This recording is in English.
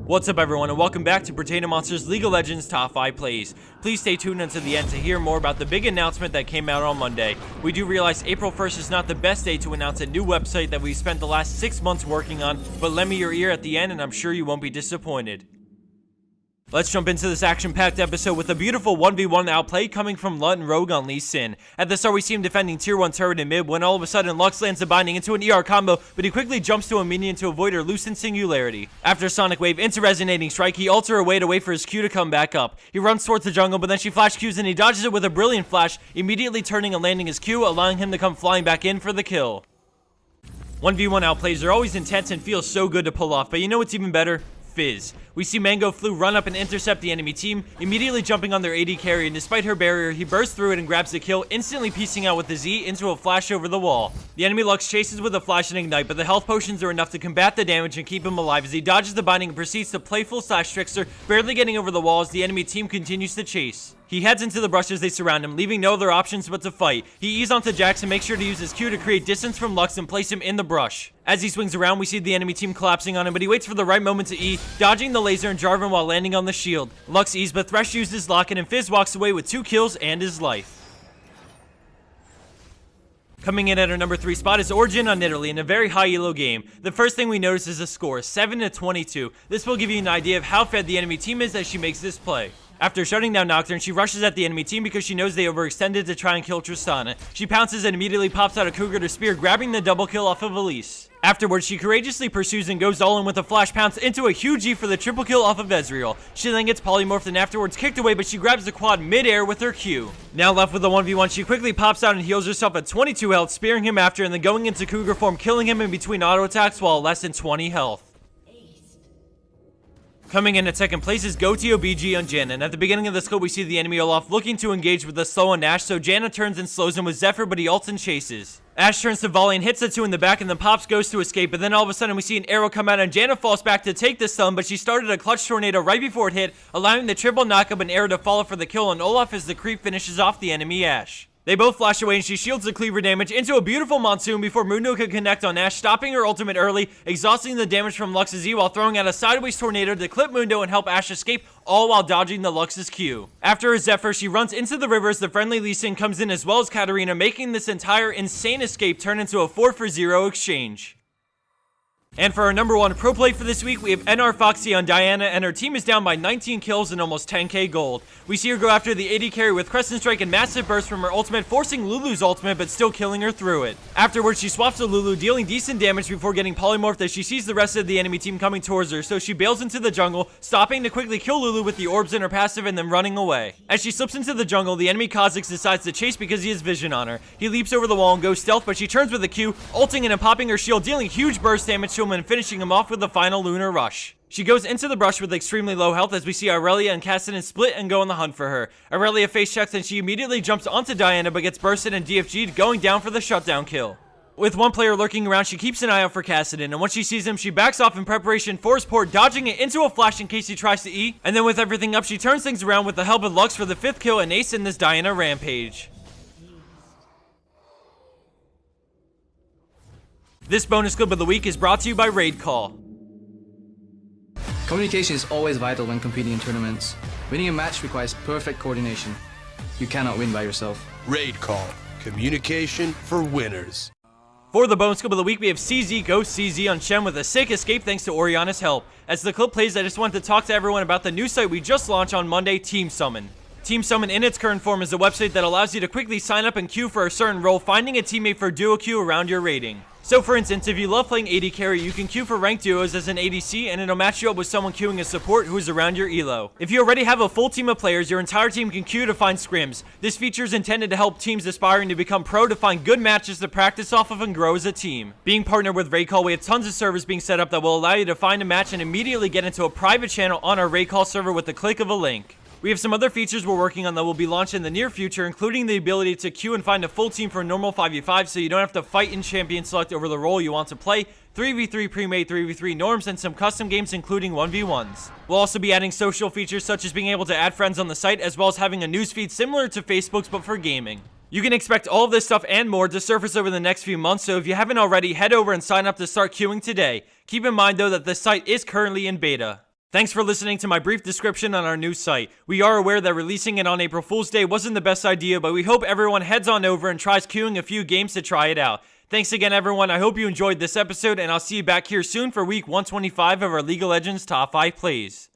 What's up everyone and welcome back to Potato Monsters League of Legends Top 5 Plays. Please stay tuned until the end to hear more about the big announcement that came out on Monday. We do realize April 1st is not the best day to announce a new website that we've spent the last 6 months working on, but lend me your ear at the end and I'm sure you won't be disappointed. Let's jump into this action-packed episode with a beautiful 1v1 outplay coming from Lut and Rogue on Lee Sin. At the start we see him defending tier 1 turret in mid when all of a sudden Lux lands a binding into an ER combo, but he quickly jumps to a minion to avoid her Lucent Singularity. After Sonic Wave into Resonating Strike, he ults her away to wait for his Q to come back up. He runs towards the jungle, but then she flash Qs and he dodges it with a brilliant flash, immediately turning and landing his Q, allowing him to come flying back in for the kill. 1v1 outplays are always intense and feel so good to pull off, but you know what's even better? Fizz. We see Mango Flu run up and intercept the enemy team, immediately jumping on their AD carry, and despite her barrier, he bursts through it and grabs the kill, instantly piecing out with the Z into a flash over the wall. The enemy Lux chases with a flash and ignite, but the health potions are enough to combat the damage and keep him alive as he dodges the binding and proceeds to playful slash trickster, barely getting over the wall as the enemy team continues to chase. He heads into the brush as they surround him, leaving no other options but to fight. He eases onto Jax and makes sure to use his Q to create distance from Lux and place him in the brush. As he swings around, we see the enemy team collapsing on him, but he waits for the right moment to E, dodging the laser and Jarvan while landing on the shield. Lux E's, but Thresh used his locket and Fizz walks away with 2 kills and his life. Coming in at our number 3 spot is Origen on Nidalee in a very high elo game. The first thing we notice is the score, 7-22. This will give you an idea of how fed the enemy team is as she makes this play. After shutting down Nocturne, she rushes at the enemy team because she knows they overextended to try and kill Tristana. She pounces and immediately pops out a Cougar to spear, grabbing the double kill off of Elise. Afterwards, she courageously pursues and goes all in with a flash pounce into a huge E for the triple kill off of Ezreal. She then gets polymorphed and afterwards kicked away, but she grabs the quad mid-air with her Q. Now left with a 1v1, she quickly pops out and heals herself at 22 health, spearing him after and then going into Cougar form, killing him in between auto attacks while less than 20 health. Coming in at second place is Gotio BG on Janna, and at the beginning of this clip we see the enemy Olaf looking to engage with the slow on Ashe, so Janna turns and slows him with Zephyr, but he ults and chases. Ashe turns to volley and hits the 2 in the back, and then Pops goes to escape, but then all of a sudden we see an arrow come out and Janna falls back to take the stun, but she started a clutch tornado right before it hit, allowing the triple knockup and arrow to follow for the kill, and Olaf as the creep finishes off the enemy Ashe. They both flash away and she shields the cleaver damage into a beautiful monsoon before Mundo could connect on Ashe, stopping her ultimate early, exhausting the damage from Lux's E while throwing out a sideways tornado to clip Mundo and help Ashe escape, all while dodging the Lux's Q. After her Zephyr, she runs into the river as the friendly Lee Sin comes in as well as Katarina, making this entire insane escape turn into a 4-for-0 exchange. And for our number 1 pro play for this week, we have NR Foxy on Diana, and her team is down by 19 kills and almost 10k gold. We see her go after the AD carry with Crescent Strike and Massive Burst from her ultimate, forcing Lulu's ultimate but still killing her through it. Afterwards, she swaps to Lulu, dealing decent damage before getting polymorphed as she sees the rest of the enemy team coming towards her, so she bails into the jungle, stopping to quickly kill Lulu with the orbs in her passive and then running away. As she slips into the jungle, the enemy Kha'Zix decides to chase because he has vision on her. He leaps over the wall and goes stealth, but she turns with a Q, ulting in and popping her shield, dealing huge burst damage to him and finishing him off with the final Lunar Rush. She goes into the brush with extremely low health as we see Aurelia and Kassadin split and go on the hunt for her. Aurelia face checks and she immediately jumps onto Diana but gets bursted and DFG'd, going down for the shutdown kill. With one player lurking around, she keeps an eye out for Kassadin, and once she sees him, she backs off in preparation for his port, dodging it into a flash in case he tries to E, and then with everything up, she turns things around with the help of Lux for the 5th kill and ace in this Diana rampage. This bonus clip of the week is brought to you by Raid Call. Communication is always vital when competing in tournaments. Winning a match requires perfect coordination. You cannot win by yourself. Raid Call. Communication for winners. For the bonus clip of the week, we have CZ go CZ on Shen with a sick escape thanks to Orianna's help. As the clip plays, I just wanted to talk to everyone about the new site we just launched on Monday, Team Summon. Team Summon in its current form is a website that allows you to quickly sign up and queue for a certain role, finding a teammate for duo queue around your rating. So for instance, if you love playing AD carry, you can queue for ranked duos as an ADC and it'll match you up with someone queuing a support who is around your elo. If you already have a full team of players, your entire team can queue to find scrims. This feature is intended to help teams aspiring to become pro to find good matches to practice off of and grow as a team. Being partnered with Raid Call, we have tons of servers being set up that will allow you to find a match and immediately get into a private channel on our Raid Call server with the click of a link. We have some other features we're working on that will be launched in the near future, including the ability to queue and find a full team for a normal 5v5 so you don't have to fight in champion select over the role you want to play, 3v3 pre-made 3v3 norms, and some custom games including 1v1s. We'll also be adding social features such as being able to add friends on the site, as well as having a newsfeed similar to Facebook's but for gaming. You can expect all of this stuff and more to surface over the next few months, so if you haven't already, head over and sign up to start queuing today. Keep in mind though that the site is currently in beta. Thanks for listening to my brief description on our new site. We are aware that releasing it on April Fool's Day wasn't the best idea, but we hope everyone heads on over and tries queuing a few games to try it out. Thanks again, everyone. I hope you enjoyed this episode, and I'll see you back here soon for week 125 of our League of Legends Top 5 Plays.